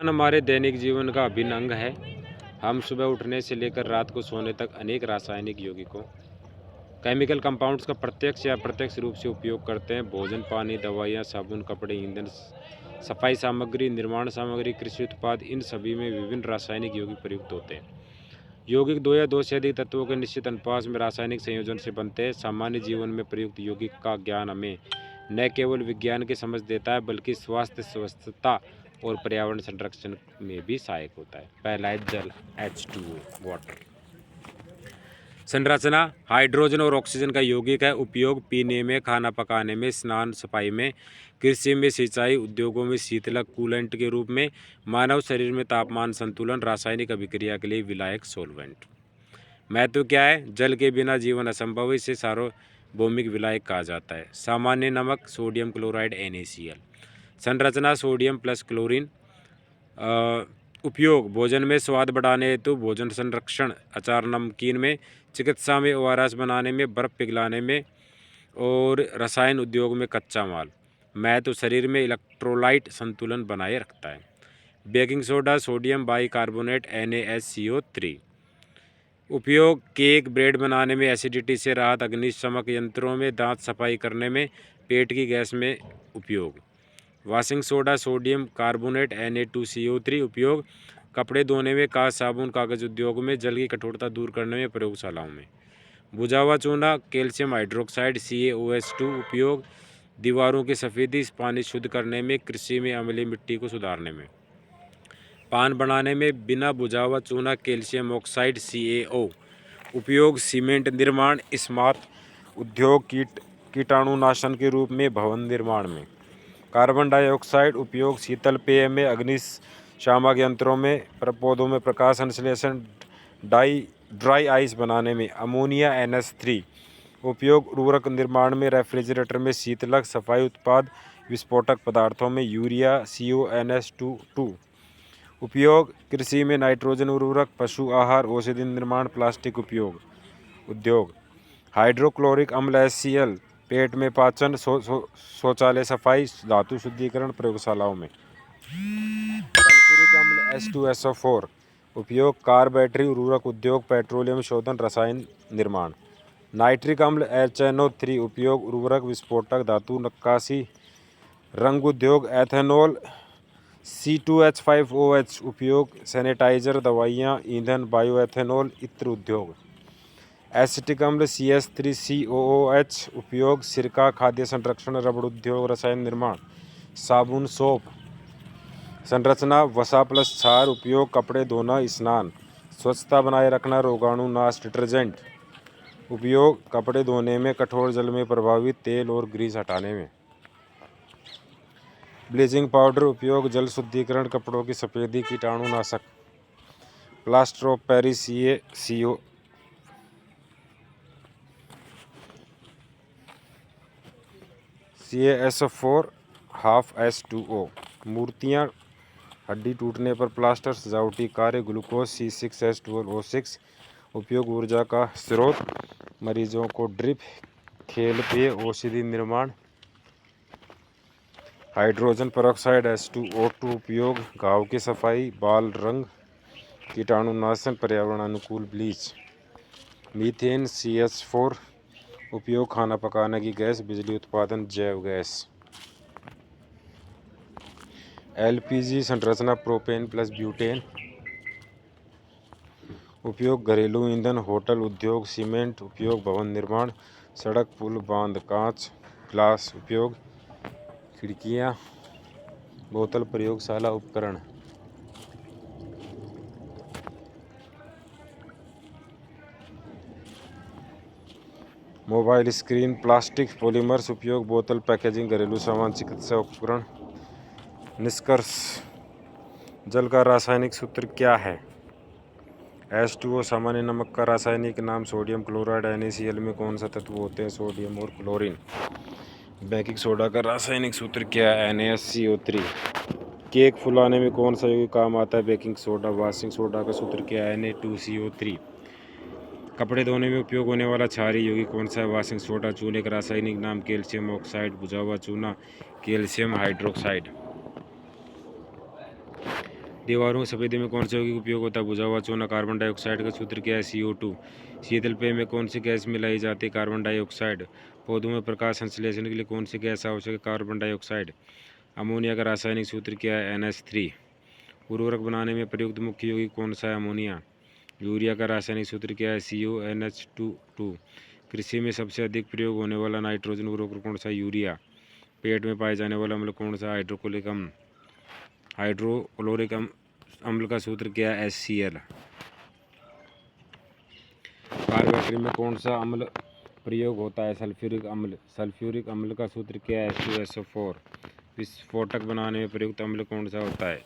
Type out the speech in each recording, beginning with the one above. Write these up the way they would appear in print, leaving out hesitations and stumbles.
हमारे दैनिक जीवन का अभिन्न अंग है। हम सुबह उठने से लेकर रात को सोने तक अनेक रासायनिक यौगिकों केमिकल कंपाउंड्स का प्रत्यक्ष या अप्रत्यक्ष रूप से उपयोग करते हैं। भोजन, पानी, दवाइयाँ, साबुन, कपड़े, ईंधन, सफाई सामग्री, निर्माण सामग्री, कृषि उत्पाद, इन सभी में विभिन्न रासायनिक यौगिक प्रयुक्त होते हैं। यौगिक दो या दो से अधिक तत्वों के निश्चित अनुपात में रासायनिक संयोजन से बनते हैं। सामान्य जीवन में प्रयुक्त यौगिक का ज्ञान हमें न केवल विज्ञान की समझ देता है बल्कि स्वास्थ्य, स्वस्थता और पर्यावरण संरक्षण में भी सहायक होता है। पहला है जल, H2O, वाटर। संरचना हाइड्रोजन और ऑक्सीजन का यौगिक है। उपयोग पीने में, खाना पकाने में, स्नान सफाई में, कृषि में, सिंचाई, उद्योगों में शीतलक कूलेंट के रूप में, मानव शरीर में तापमान संतुलन, रासायनिक अभिक्रिया के लिए विलायक सोलवेंट। महत्व क्या है? जल के बिना जीवन असंभव है, इसे सार्वभौमिक विलायक कहा जाता है। सामान्य नमक सोडियम क्लोराइड NaCl। संरचना सोडियम प्लस क्लोरीन। उपयोग भोजन में स्वाद बढ़ाने हेतु, भोजन संरक्षण, अचार नमकीन में, चिकित्सा में, ORS बनाने में, बर्फ पिघलाने में और रसायन उद्योग में कच्चा माल। महत्व शरीर में इलेक्ट्रोलाइट संतुलन बनाए रखता है। Baking soda sodium bicarbonate NaSCO3। उपयोग केक, ब्रेड बनाने में, एसिडिटी से राहत, अग्निशमक यंत्रों में, दांत सफाई करने में, पेट की गैस में उपयोग। Washing soda sodium carbonate Na2CO3। उपयोग कपड़े धोने में, कांच, साबुन, कागज उद्योग में, जल की कठोरता दूर करने में, प्रयोगशालाओं में। बुझा हुआ चूना कैल्शियम हाइड्रोक्साइड CaOH2। उपयोग दीवारों की सफ़ेदी, पानी शुद्ध करने में, कृषि में अम्लीय मिट्टी को सुधारने में। पान बनाने में बिना बुझा हुआ चूना कैल्शियम ऑक्साइड CaO। उपयोग सीमेंट निर्माण, इस्पात उद्योग, कीटाणुनाशन के रूप में, भवन निर्माण में। कार्बन डाइऑक्साइड उपयोग शीतल पेय में, अग्निशामक यंत्रों में, पौधों में प्रकाश संश्लेषण, ड्राई आइस बनाने में। अमोनिया NH3 उपयोग उर्वरक निर्माण में, रेफ्रिजरेटर में, शीतलक, सफाई उत्पाद, विस्फोटक पदार्थों में। यूरिया CONH2 उपयोग कृषि में, नाइट्रोजन उर्वरक, पशु आहार, औषधि निर्माण, प्लास्टिक उद्योग। हाइड्रोक्लोरिक अम्ल HCl पेट में पाचन, शौचालय सफाई, धातु शुद्धिकरण, प्रयोगशालाओं में। सल्फ्यूरिक अम्ल H2SO4 उपयोग कार, बैटरी, उर्वरक उद्योग, पेट्रोलियम शोधन, रसायन निर्माण। नाइट्रिक अम्ल HNO3 उपयोग उर्वरक, विस्फोटक, धातु नक्काशी, रंग उद्योग। एथेनॉल C2H5OH उपयोग सैनिटाइजर, दवाइयाँ, ईंधन, बायोएथेनॉल, इत्र उद्योग। एसिटिक अम्ल CH3COOH उपयोग सिरका, खाद्य संरक्षण, रबड़ उद्योग, रसायन निर्माण, साबुन, सोप। संरचना वसा प्लस क्षार। उपयोग कपड़े धोना, स्नान, स्वच्छता बनाए रखना, रोगाणुनाश, डिटर्जेंट। उपयोग कपड़े धोने में, कठोर जल में प्रभावित तेल और ग्रीस हटाने में। ब्लीचिंग पाउडर उपयोग जल शुद्धिकरण, कपड़ों की सफेदी, कीटाणुनाशक। Plaster of Paris CaSO4 half H2O। मूर्तियाँ, हड्डी टूटने पर प्लास्टर, सजावटी कार्य। ग्लूकोज C6H12O6 उपयोग ऊर्जा का स्रोत, मरीजों को ड्रिप, खेल पेय, औषधि निर्माण। हाइड्रोजन पेरोक्साइड H2O2 उपयोग घाव की सफाई, बाल रंग, कीटाणुनाशन, पर्यावरण अनुकूल ब्लीच। मीथेन CH4 उपयोग खाना पकाने की गैस, बिजली उत्पादन, जैव गैस। LPG संरचना प्रोपेन प्लस ब्यूटेन। उपयोग घरेलू ईंधन, होटल उद्योग, सीमेंट। उपयोग भवन निर्माण, सड़क, पुल, बांध, कांच, ग्लास। उपयोग खिड़कियां, बोतल, प्रयोगशाला उपकरण। Mobile screen, plastic, polymers. उपयोग बोतल, पैकेजिंग, घरेलू सामान, चिकित्सा उपकरण। निष्कर्ष, जल का रासायनिक सूत्र क्या है? H2O सामान्य नमक का रासायनिक नाम। सोडियम क्लोराइड NaCl में कौन सा तत्व होते हैं? सोडियम और क्लोरीन। बेकिंग सोडा का रासायनिक सूत्र क्या है? NaSCO3। केक फुलाने में कौन सा यौगिक काम आता है? Baking soda. वॉशिंग सोडा का सूत्र क्या है? Na2CO3। कपड़े धोने में उपयोग होने वाला क्षारीय यौगिक कौन सा है? Washing soda. चूने का रासायनिक नाम कैल्शियम ऑक्साइड। बुझा हुआ चूना कैल्शियम हाइड्रोक्साइड। दीवारों की सफेदी में कौन से यौगिक उपयोग होता है? बुझा हुआ चूना। कार्बन डाइऑक्साइड का सूत्र क्या है? CO2। शीतल पेय में कौन सी गैस मिलाई जाती है? Carbon dioxide. पौधों में प्रकाश संश्लेषण के लिए कौन सी गैस आवश्यक है? Carbon dioxide. अमोनिया का रासायनिक सूत्र क्या है? NH3। उर्वरक बनाने में प्रयुक्त मुख्य यौगिक कौन सा है? अमोनिया। यूरिया का रासायनिक सूत्र क्या है? CONH2। कृषि में सबसे अधिक प्रयोग होने वाला नाइट्रोजन उर्वरक कौन सा है? यूरिया। पेट में पाए जाने वाला अम्ल कौन सा? हाइड्रोक्लोरिक अम्ल का सूत्र क्या है? HCl। कार्बोरेटरी में कौन सा अम्ल प्रयोग होता है? सल्फ्यूरिक अम्ल। सल्फ्यूरिक अम्ल का सूत्र क्या है? H2SO4। विस्फोटक बनाने में प्रयुक्त अम्ल कौन सा होता है?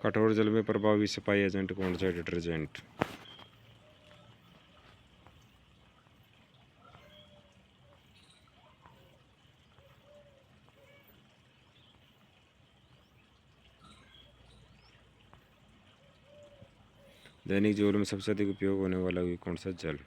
कठोर जल में प्रभावी सफाई एजेंट कौन सा है? डिटर्जेंट। दैनिक जीवन में सबसे अधिक उपयोग होने वाला यौगिक कौन सा? जल।